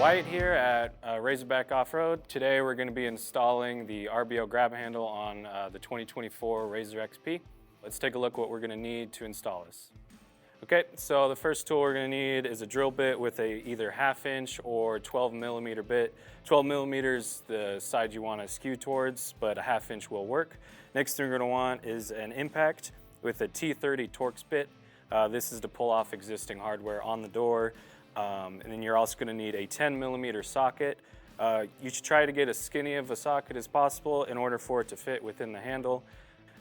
Wyatt here at Razorback Offroad. Today we're going to be installing the RBO grab handle on the 2024 Razor XP. Let's take a look what we're going to need to install this. Okay, so the first tool we're going to need is a drill bit with a either 1/2 inch or 12 millimeter bit. 12 millimeters the side you want to skew towards, but a 1/2 inch will work. Next thing we're going to want is an impact with a T30 Torx bit. This is to pull off existing hardware on the door. And then you're also going to need a 10 millimeter socket. You should try to get as skinny of a socket as possible in order for it to fit within the handle.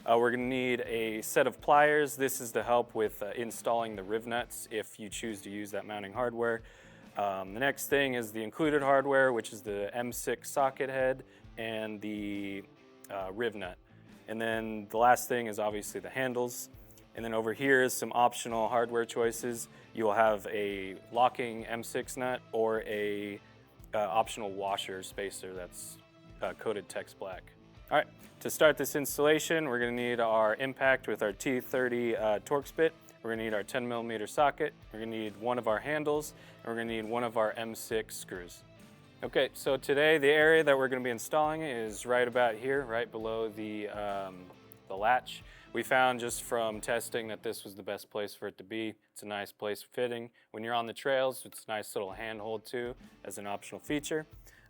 We're going to need a set of pliers. This is to help with installing the riv nuts if you choose to use that mounting hardware. The next thing is the included hardware, which is the M6 socket head and the riv nut. And then the last thing is obviously the handles. And then over here is some optional hardware choices. You will have a locking M6 nut or a optional washer spacer that's coated Tex Black. All right, to start this installation, we're gonna need our impact with our T30 Torx bit. We're gonna need our 10 millimeter socket. We're gonna need one of our handles, and we're gonna need one of our M6 screws. Okay, so today the area that we're gonna be installing is right about here, right below the latch. We found just from testing that this was the best place for it to be. It's a nice place fitting. When you're on the trails, it's a nice little handhold too as an optional feature.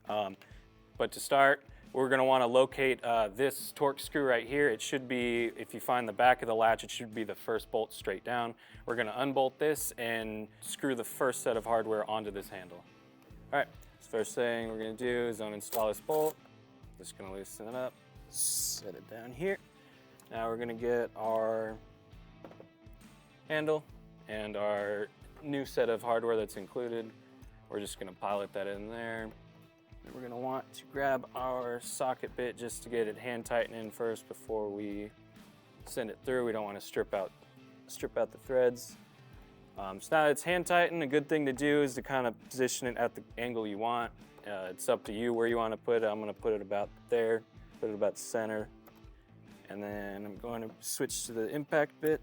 But to start, we're gonna wanna locate this Torx screw right here. It should be, if you find the back of the latch, it should be the first bolt straight down. We're gonna unbolt this and screw the first set of hardware onto this handle. All right, first thing we're gonna do is uninstall this bolt. Just gonna loosen it up, set it down here. Now we're gonna get our handle and our new set of hardware that's included. We're just gonna pilot that in there. And we're gonna want to grab our socket bit just to get it hand tightened in first before we send it through. We don't want to strip out the threads. So now that it's hand tightened, a good thing to do is to kind of position it at the angle you want. It's up to you where you want to put it. I'm gonna put it about there, put it about center. And then I'm going to switch to the impact bit.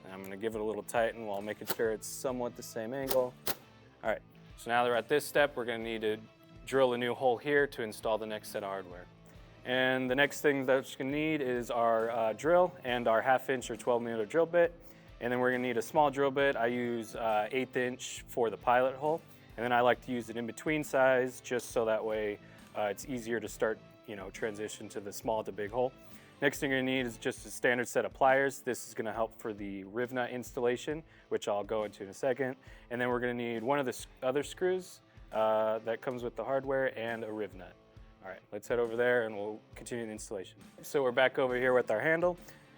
And I'm going to give it a little tighten while making sure it's somewhat the same angle. All right, so now that we're at this step, we're going to need to drill a new hole here to install the next set of hardware. And the next thing that we're going to need is our drill and our 1/2 inch or 12 millimeter drill bit. And then we're going to need a small drill bit. I use 1/8 inch for the pilot hole. And then I like to use it in between size just so that way it's easier to start transition to the small to big hole. Next thing you're gonna need is just a standard set of pliers. This is gonna help for the riv nut installation, which I'll go into in a second. And then we're gonna need one of the other screws that comes with the hardware and a riv nut. All right, let's head over there and we'll continue the installation. So we're back over here with our handle.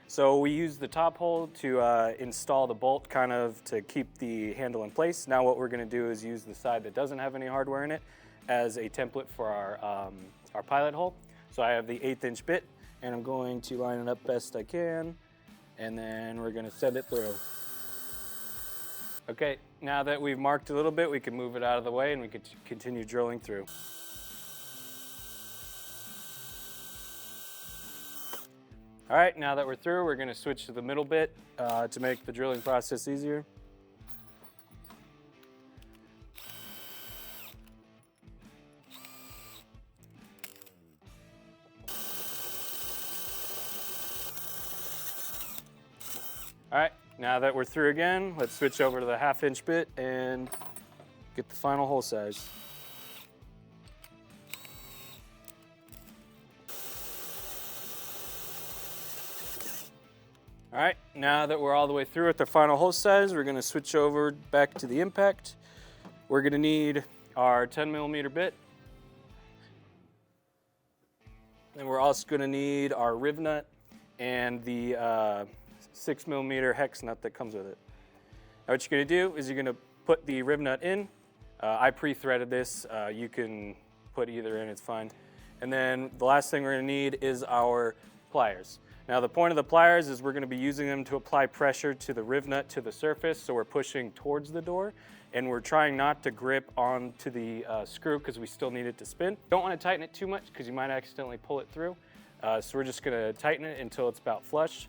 So we use the top hole to install the bolt kind of to keep the handle in place. Now what we're gonna do is use the side that doesn't have any hardware in it as a template for our pilot hole. So I have the 1/8 inch bit and I'm going to line it up best I can and then we're going to send it through. Okay, now that we've marked a little bit, we can move it out of the way and we can continue drilling through. All right, now that we're through, we're going to switch to the middle bit to make the drilling process easier. All right, now that we're through again, let's switch over to the 1/2 inch bit and get the final hole size. All right, now that we're all the way through with the final hole size, we're gonna switch over back to the impact. We're gonna need our 10 millimeter bit. And we're also gonna need our riv nut and the 6 millimeter hex nut that comes with it. Now what you're gonna do is you're gonna put the riv nut in. I pre-threaded this. You can put either in, it's fine. And then the last thing we're gonna need is our pliers. Now the point of the pliers is we're gonna be using them to apply pressure to the riv nut to the surface, so we're pushing towards the door, and we're trying not to grip onto the screw because we still need it to spin. Don't wanna tighten it too much because you might accidentally pull it through. So we're just gonna tighten it until it's about flush.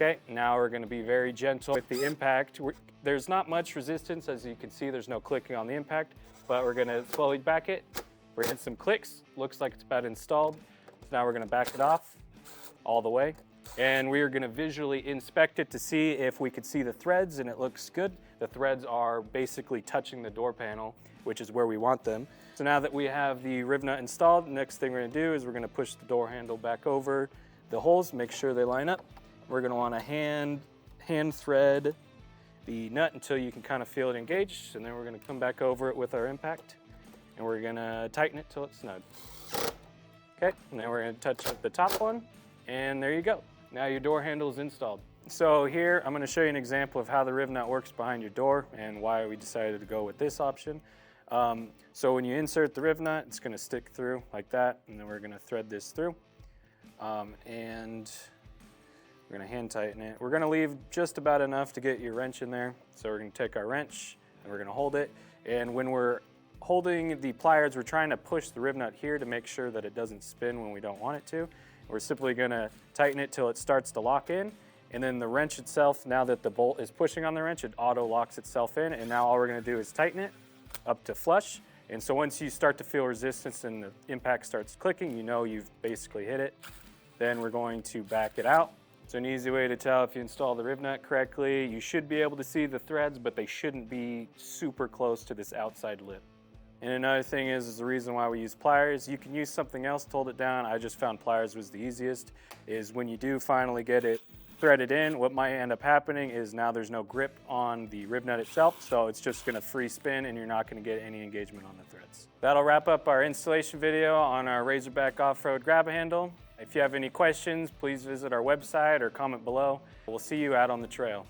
Okay, now we're going to be very gentle with the impact. There's not much resistance, as you can see, there's no clicking on the impact, but we're going to slowly back it. We're hitting some clicks, looks like it's about installed. So now we're going to back it off all the way. And we are going to visually inspect it to see if we could see the threads, and it looks good. The threads are basically touching the door panel, which is where we want them. So now that we have the riv nut installed, the next thing we're going to do is we're going to push the door handle back over the holes, make sure they line up. We're going to want to hand thread the nut until you can kind of feel it engaged, and then we're going to come back over it with our impact, and we're going to tighten it till it's snug. Okay, and then we're going to touch up the top one, and there you go. Now your door handle is installed. So here I'm going to show you an example of how the riv nut works behind your door and why we decided to go with this option. So when you insert the riv nut, it's going to stick through like that, and then we're going to thread this through, and we're going to hand tighten it. We're going to leave just about enough to get your wrench in there. So we're going to take our wrench and we're going to hold it. And when we're holding the pliers, we're trying to push the riv nut here to make sure that it doesn't spin when we don't want it to. We're simply going to tighten it till it starts to lock in. And then the wrench itself, now that the bolt is pushing on the wrench, it auto locks itself in. And now all we're going to do is tighten it up to flush. And so once you start to feel resistance and the impact starts clicking, you know you've basically hit it. Then we're going to back it out. So an easy way to tell if you install the riv nut correctly, you should be able to see the threads, but they shouldn't be super close to this outside lip. And another thing is the reason why we use pliers. You can use something else to hold it down. I just found pliers was the easiest, is when you do finally get it threaded in, what might end up happening is now there's no grip on the riv nut itself, so it's just going to free spin and you're not going to get any engagement on the threads. That'll wrap up our installation video on our Razorback Offroad grab handle. If you have any questions, please visit our website or comment below. We'll see you out on the trail.